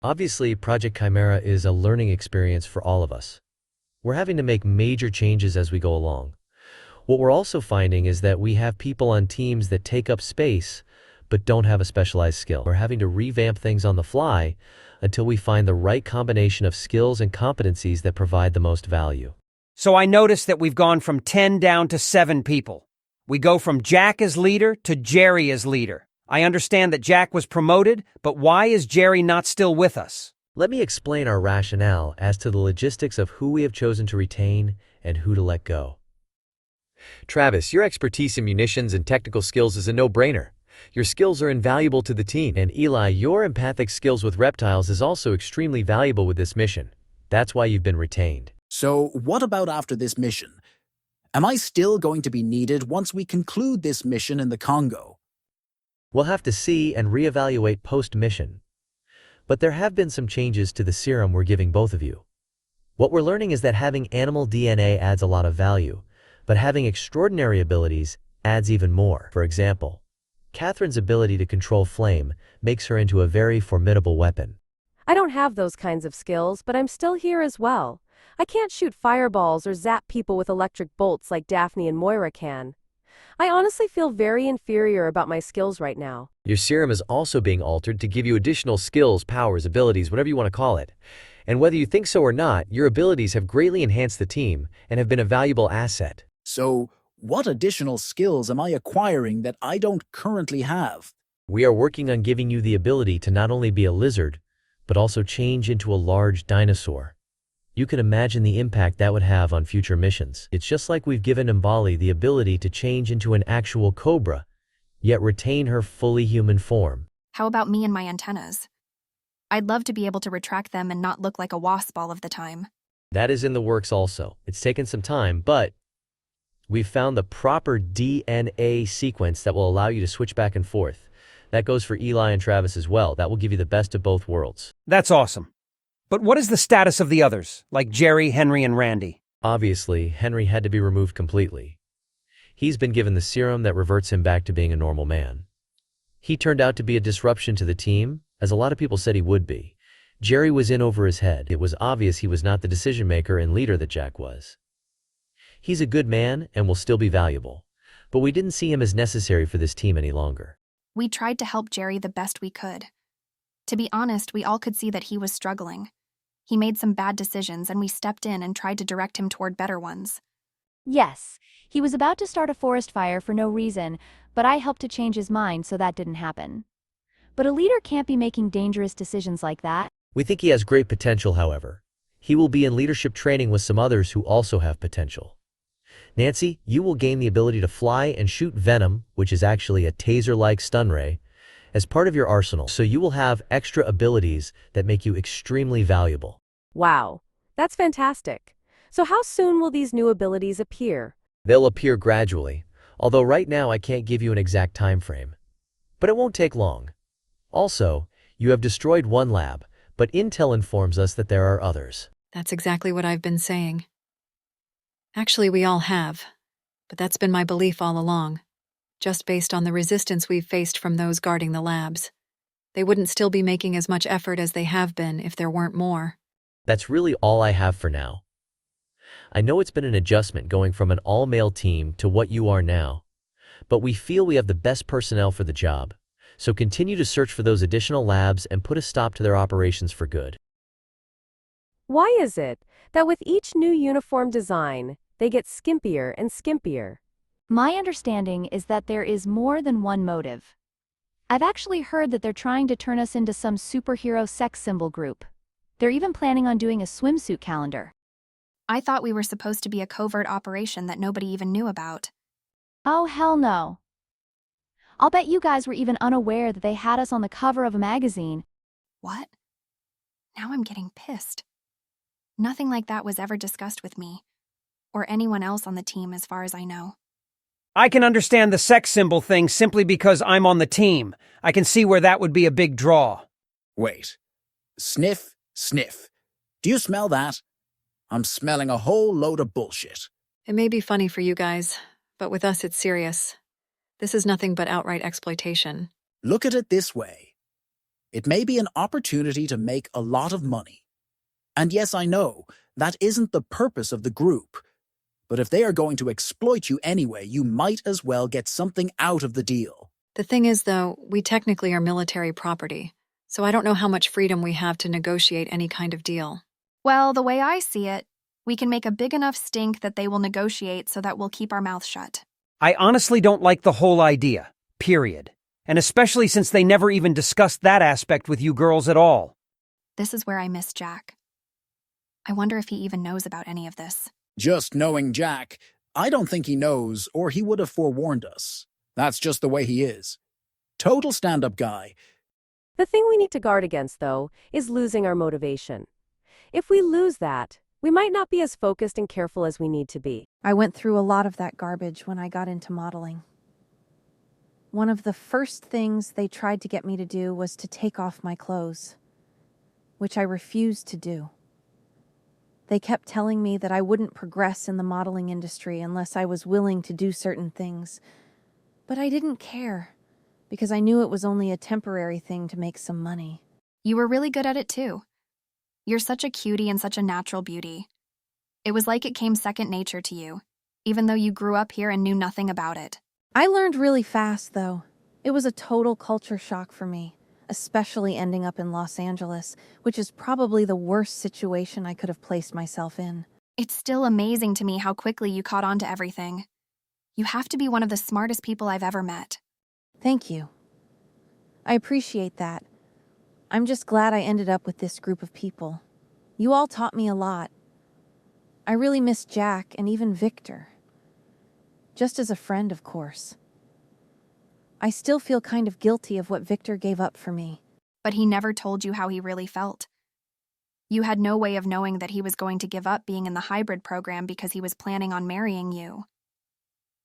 Obviously, Project Chimera is a learning experience for all of us. We're having to make major changes as we go along. What we're also finding is that we have people on teams that take up space but don't have a specialized skill. We're having to revamp things on the fly until we find the right combination of skills and competencies that provide the most value. So I noticed that we've gone from 10 down to 7 people. We go from Jack as leader to Jerry as leader. I understand that Jack was promoted, but why is Jerry not still with us? Let me explain our rationale as to the logistics of who we have chosen to retain and who to let go. Travis, your expertise in munitions and technical skills is a no-brainer. Your skills are invaluable to the team. And Eli, your empathic skills with reptiles is also extremely valuable with this mission. That's why you've been retained. So what about after this mission? Am I still going to be needed once we conclude this mission in the Congo? We'll have to see and reevaluate post-mission. But there have been some changes to the serum we're giving both of you. What we're learning is that having animal DNA adds a lot of value, but having extraordinary abilities adds even more. For example, Catherine's ability to control flame makes her into a very formidable weapon. I don't have those kinds of skills, but I'm still here as well. I can't shoot fireballs or zap people with electric bolts like Daphne and Moira can. I honestly feel very inferior about my skills right now. Your serum is also being altered to give you additional skills, powers, abilities, whatever you want to call it. And whether you think so or not, your abilities have greatly enhanced the team and have been a valuable asset. So what additional skills am I acquiring that I don't currently have? We are working on giving you the ability to not only be a lizard, but also change into a large dinosaur. You can imagine the impact that would have on future missions. It's just like we've given Mbali the ability to change into an actual cobra, yet retain her fully human form. How about me and my antennas? I'd love to be able to retract them and not look like a wasp all of the time. That is in the works also. It's taken some time, but we've found the proper DNA sequence that will allow you to switch back and forth. That goes for Eli and Travis as well. That will give you the best of both worlds. That's awesome. But what is the status of the others, like Jerry, Henry, and Randy? Obviously, Henry had to be removed completely. He's been given the serum that reverts him back to being a normal man. He turned out to be a disruption to the team, as a lot of people said he would be. Jerry was in over his head. It was obvious he was not the decision-maker and leader that Jack was. He's a good man and will still be valuable, but we didn't see him as necessary for this team any longer. We tried to help Jerry the best we could. To be honest, we all could see that he was struggling. He made some bad decisions, and we stepped in and tried to direct him toward better ones. Yes, he was about to start a forest fire for no reason, but I helped to change his mind so that didn't happen. But a leader can't be making dangerous decisions like that. We think he has great potential, however. He will be in leadership training with some others who also have potential. Nancy, you will gain the ability to fly and shoot venom, which is actually a taser-like stun ray, as part of your arsenal, so you will have extra abilities that make you extremely valuable. Wow, that's fantastic. So how soon will these new abilities appear? They'll appear gradually, although right now I can't give you an exact time frame. But it won't take long. Also, you have destroyed one lab, but intel informs us that there are others. That's exactly what I've been saying. Actually, we all have, but that's been my belief all along. Just based on the resistance we've faced from those guarding the labs. They wouldn't still be making as much effort as they have been if there weren't more. That's really all I have for now. I know it's been an adjustment going from an all-male team to what you are now, but we feel we have the best personnel for the job, so continue to search for those additional labs and put a stop to their operations for good. Why is it that with each new uniform design, they get skimpier and skimpier? My understanding is that there is more than one motive. I've actually heard that they're trying to turn us into some superhero sex symbol group. They're even planning on doing a swimsuit calendar. I thought we were supposed to be a covert operation that nobody even knew about. Oh, hell no. I'll bet you guys were even unaware that they had us on the cover of a magazine. What? Now I'm getting pissed. Nothing like that was ever discussed with me, or anyone else on the team as far as I know. I can understand the sex symbol thing simply because I'm on the team. I can see where that would be a big draw. Wait. Sniff, sniff. Do you smell that? I'm smelling a whole load of bullshit. It may be funny for you guys, but with us it's serious. This is nothing but outright exploitation. Look at it this way. It may be an opportunity to make a lot of money. And yes, I know, that isn't the purpose of the group. But if they are going to exploit you anyway, you might as well get something out of the deal. The thing is, though, we technically are military property, so I don't know how much freedom we have to negotiate any kind of deal. Well, the way I see it, we can make a big enough stink that they will negotiate so that we'll keep our mouth shut. I honestly don't like the whole idea, period. And especially since they never even discussed that aspect with you girls at all. This is where I miss Jack. I wonder if he even knows about any of this. Just knowing Jack, I don't think he knows, or he would have forewarned us. That's just the way he is. Total stand-up guy. The thing we need to guard against, though, is losing our motivation. If we lose that, we might not be as focused and careful as we need to be. I went through a lot of that garbage when I got into modeling. One of the first things they tried to get me to do was to take off my clothes, which I refused to do. They kept telling me that I wouldn't progress in the modeling industry unless I was willing to do certain things. But I didn't care, because I knew it was only a temporary thing to make some money. You were really good at it, too. You're such a cutie and such a natural beauty. It was like it came second nature to you, even though you grew up here and knew nothing about it. I learned really fast, though. It was a total culture shock for me, especially ending up in Los Angeles, which is probably the worst situation I could have placed myself in. It's still amazing to me how quickly you caught on to everything. You have to be one of the smartest people I've ever met. Thank you. I appreciate that. I'm just glad I ended up with this group of people. You all taught me a lot. I really miss Jack and even Victor. Just as a friend, of course. I still feel kind of guilty of what Victor gave up for me. But he never told you how he really felt. You had no way of knowing that he was going to give up being in the hybrid program because he was planning on marrying you.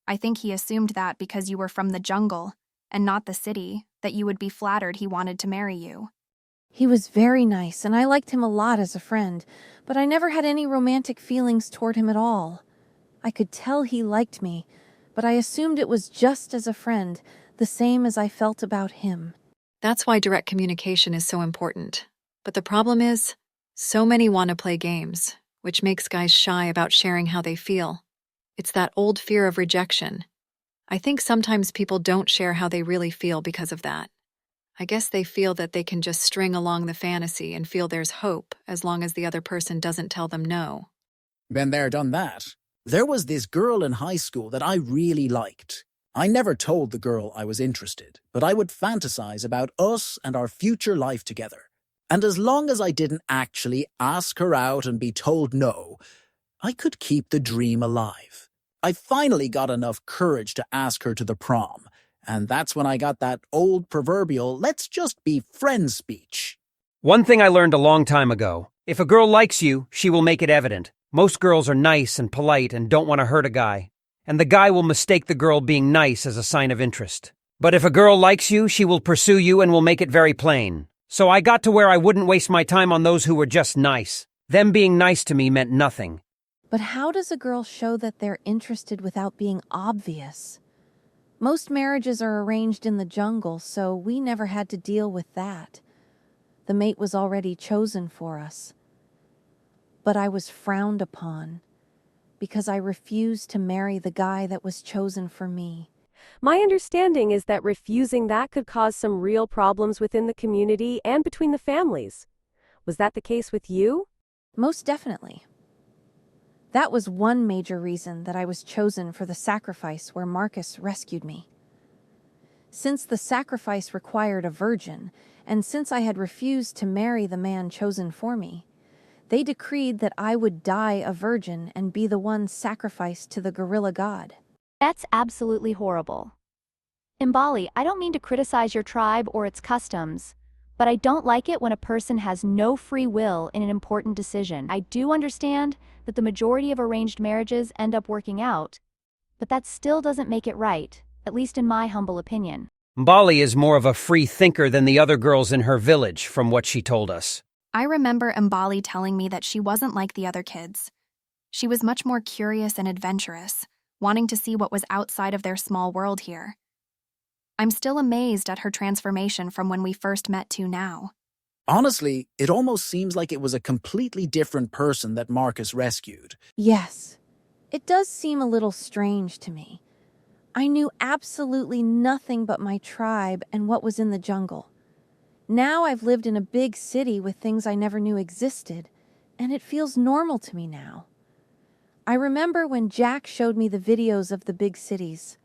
I think he assumed that because you were from the jungle and not the city, that you would be flattered he wanted to marry you. He was very nice, and I liked him a lot as a friend, but I never had any romantic feelings toward him at all. I could tell he liked me, but I assumed it was just as a friend, the same as I felt about him. That's why direct communication is so important. But the problem is, so many want to play games, which makes guys shy about sharing how they feel. It's that old fear of rejection. I think sometimes people don't share how they really feel because of that. I guess they feel that they can just string along the fantasy and feel there's hope as long as the other person doesn't tell them no. Been there, done that. There was this girl in high school that I really liked. I never told the girl I was interested, but I would fantasize about us and our future life together. And as long as I didn't actually ask her out and be told no, I could keep the dream alive. I finally got enough courage to ask her to the prom, and that's when I got that old proverbial "let's just be friends" speech. One thing I learned a long time ago, if a girl likes you, she will make it evident. Most girls are nice and polite and don't want to hurt a guy. And the guy will mistake the girl being nice as a sign of interest. But if a girl likes you, she will pursue you and will make it very plain. So I got to where I wouldn't waste my time on those who were just nice. Them being nice to me meant nothing. But how does a girl show that they're interested without being obvious? Most marriages are arranged in the jungle, so we never had to deal with that. The mate was already chosen for us. But I was frowned upon, because I refused to marry the guy that was chosen for me. My understanding is that refusing that could cause some real problems within the community and between the families. Was that the case with you? Most definitely. That was one major reason that I was chosen for the sacrifice where Marcus rescued me. Since the sacrifice required a virgin, and since I had refused to marry the man chosen for me, they decreed that I would die a virgin and be the one sacrificed to the gorilla god. That's absolutely horrible. Mbali, I don't mean to criticize your tribe or its customs, but I don't like it when a person has no free will in an important decision. I do understand that the majority of arranged marriages end up working out, but that still doesn't make it right, at least in my humble opinion. Mbali is more of a free thinker than the other girls in her village, from what she told us. I remember Mbali telling me that she wasn't like the other kids. She was much more curious and adventurous, wanting to see what was outside of their small world here. I'm still amazed at her transformation from when we first met to now. Honestly, it almost seems like it was a completely different person that Marcus rescued. Yes, it does seem a little strange to me. I knew absolutely nothing but my tribe and what was in the jungle. Now I've lived in a big city with things I never knew existed, and it feels normal to me now. I remember when Jack showed me the videos of the big cities.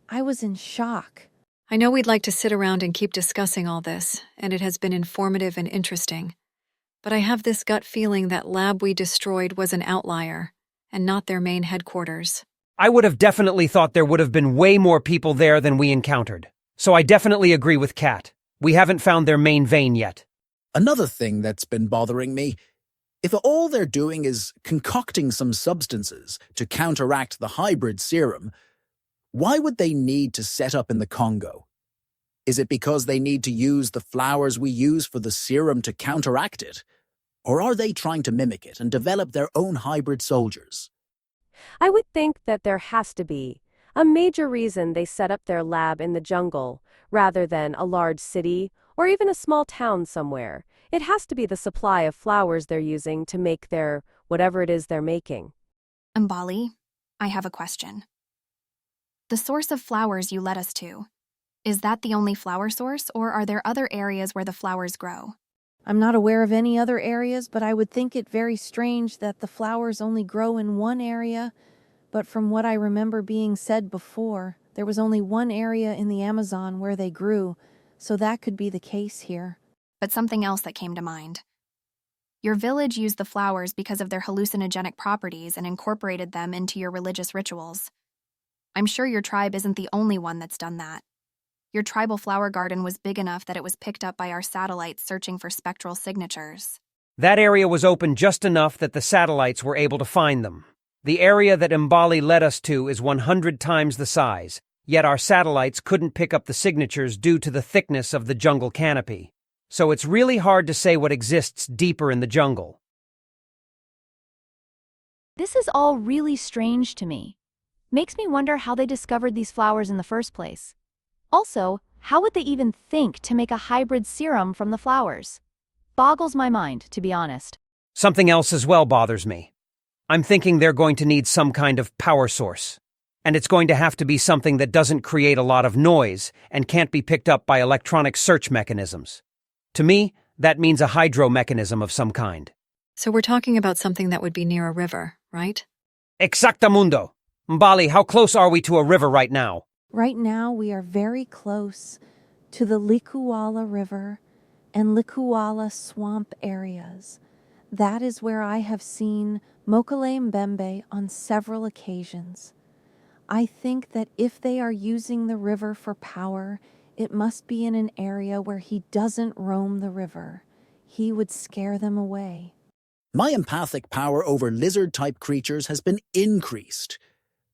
I was in shock. I know we'd like to sit around and keep discussing all this, and it has been informative and interesting. But I have this gut feeling that lab we destroyed was an outlier, and not their main headquarters. I would have definitely thought there would have been way more people there than we encountered. So I definitely agree with Kat. We haven't found their main vein yet. Another thing that's been bothering me, if all they're doing is concocting some substances to counteract the hybrid serum, why would they need to set up in the Congo? Is it because they need to use the flowers we use for the serum to counteract it? Or are they trying to mimic it and develop their own hybrid soldiers? I would think that there has to be a major reason they set up their lab in the jungle rather than a large city or even a small town somewhere. It has to be the supply of flowers they're using to make their whatever it is they're making. Mbali, I have a question. The source of flowers you led us to, is that the only flower source, or are there other areas where the flowers grow? I'm not aware of any other areas, but I would think it very strange that the flowers only grow in one area. But from what I remember being said before, there was only one area in the Amazon where they grew, so that could be the case here. But something else that came to mind. Your village used the flowers because of their hallucinogenic properties and incorporated them into your religious rituals. I'm sure your tribe isn't the only one that's done that. Your tribal flower garden was big enough that it was picked up by our satellites searching for spectral signatures. That area was open just enough that the satellites were able to find them. The area that Mbali led us to is 100 times the size, yet our satellites couldn't pick up the signatures due to the thickness of the jungle canopy. So it's really hard to say what exists deeper in the jungle. This is all really strange to me. Makes me wonder how they discovered these flowers in the first place. Also, how would they even think to make a hybrid serum from the flowers? Boggles my mind, to be honest. Something else as well bothers me. I'm thinking they're going to need some kind of power source. And it's going to have to be something that doesn't create a lot of noise and can't be picked up by electronic search mechanisms. To me, that means a hydro mechanism of some kind. So we're talking about something that would be near a river, right? Exactamundo. Mbali, how close are we to a river right now? Right now, we are very close to the Likuala River and Likuala swamp areas. That is where I have seen Mokele Mbembe on several occasions. I think that if they are using the river for power, it must be in an area where he doesn't roam the river. He would scare them away. My empathic power over lizard-type creatures has been increased.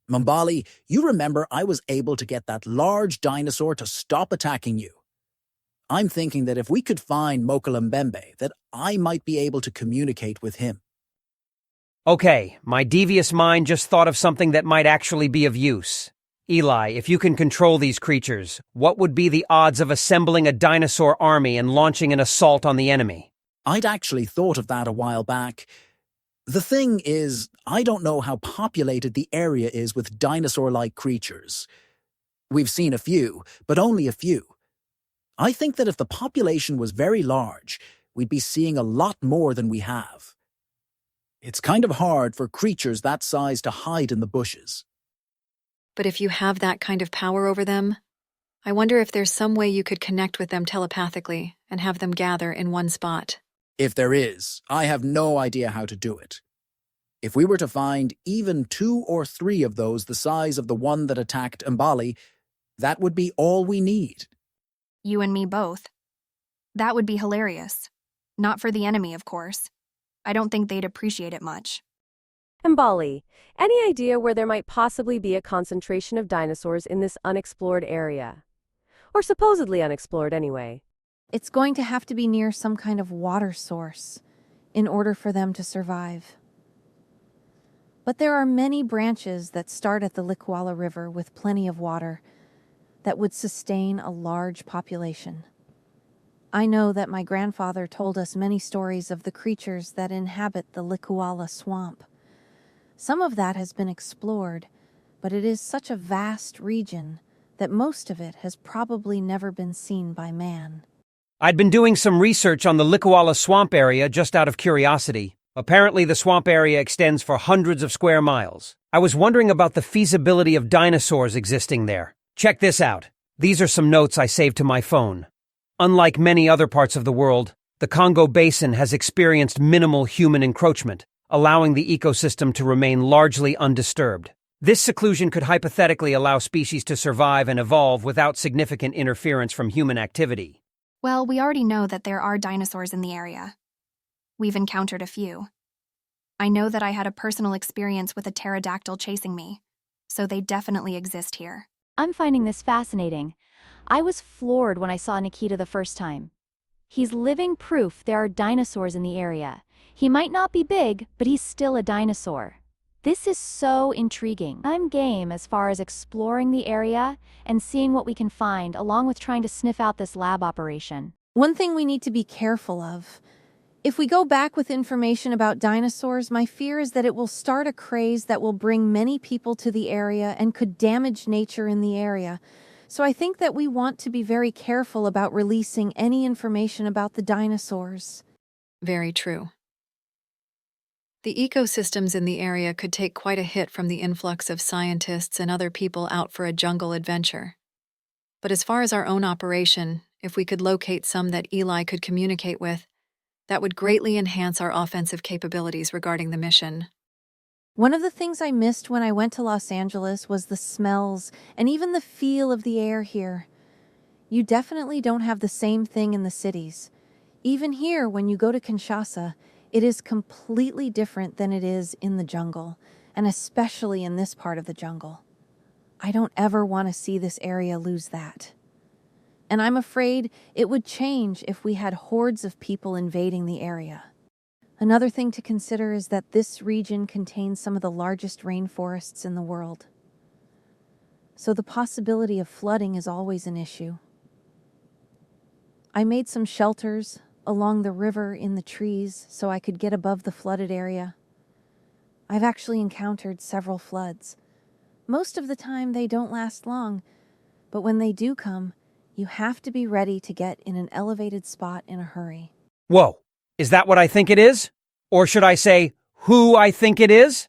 Mbali, you remember I was able to get that large dinosaur to stop attacking you. I'm thinking that if we could find Mokele Mbembe, that I might be able to communicate with him. Okay, my devious mind just thought of something that might actually be of use. Eli, if you can control these creatures, what would be the odds of assembling a dinosaur army and launching an assault on the enemy? I'd actually thought of that a while back. The thing is, I don't know how populated the area is with dinosaur-like creatures. We've seen a few, but only a few. I think that if the population was very large, we'd be seeing a lot more than we have. It's kind of hard for creatures that size to hide in the bushes. But if you have that kind of power over them, I wonder if there's some way you could connect with them telepathically and have them gather in one spot. If there is, I have no idea how to do it. If we were to find even 2 or 3 of those the size of the one that attacked Mbali, that would be all we need. You and me both. That would be hilarious. Not for the enemy, of course. I don't think they'd appreciate it much. Mbali, any idea where there might possibly be a concentration of dinosaurs in this unexplored area? Or supposedly unexplored anyway. It's going to have to be near some kind of water source in order for them to survive. But there are many branches that start at the Likuala River with plenty of water. that would sustain a large population. I know that my grandfather told us many stories of the creatures that inhabit the Likuala swamp. Some of that has been explored, but it is such a vast region that most of it has probably never been seen by man. I'd been doing some research on the Likuala swamp area just out of curiosity. Apparently, the swamp area extends for hundreds of square miles. I was wondering about the feasibility of dinosaurs existing there. Check this out. These are some notes I saved to my phone. Unlike many other parts of the world, the Congo Basin has experienced minimal human encroachment, allowing the ecosystem to remain largely undisturbed. This seclusion could hypothetically allow species to survive and evolve without significant interference from human activity. Well, we already know that there are dinosaurs in the area. We've encountered a few. I know that I had a personal experience with a pterodactyl chasing me, so they definitely exist here. I'm finding this fascinating. I was floored when I saw Nikita the first time. He's living proof there are dinosaurs in the area. He might not be big, but he's still a dinosaur. This is so intriguing. I'm game as far as exploring the area and seeing what we can find, along with trying to sniff out this lab operation. One thing we need to be careful of. If we go back with information about dinosaurs, my fear is that it will start a craze that will bring many people to the area and could damage nature in the area. So I think that we want to be very careful about releasing any information about the dinosaurs. Very true. The ecosystems in the area could take quite a hit from the influx of scientists and other people out for a jungle adventure. But as far as our own operation, if we could locate some that Eli could communicate with, that would greatly enhance our offensive capabilities regarding the mission. One of the things I missed when I went to Los Angeles was the smells and even the feel of the air here. You definitely don't have the same thing in the cities. Even here, when you go to Kinshasa, it is completely different than it is in the jungle, and especially in this part of the jungle. I don't ever want to see this area lose that. And I'm afraid it would change if we had hordes of people invading the area. Another thing to consider is that this region contains some of the largest rainforests in the world. So the possibility of flooding is always an issue. I made some shelters along the river in the trees so I could get above the flooded area. I've actually encountered several floods. Most of the time they don't last long, but when they do come, you have to be ready to get in an elevated spot in a hurry. Whoa, is that what I think it is? Or should I say, who I think it is?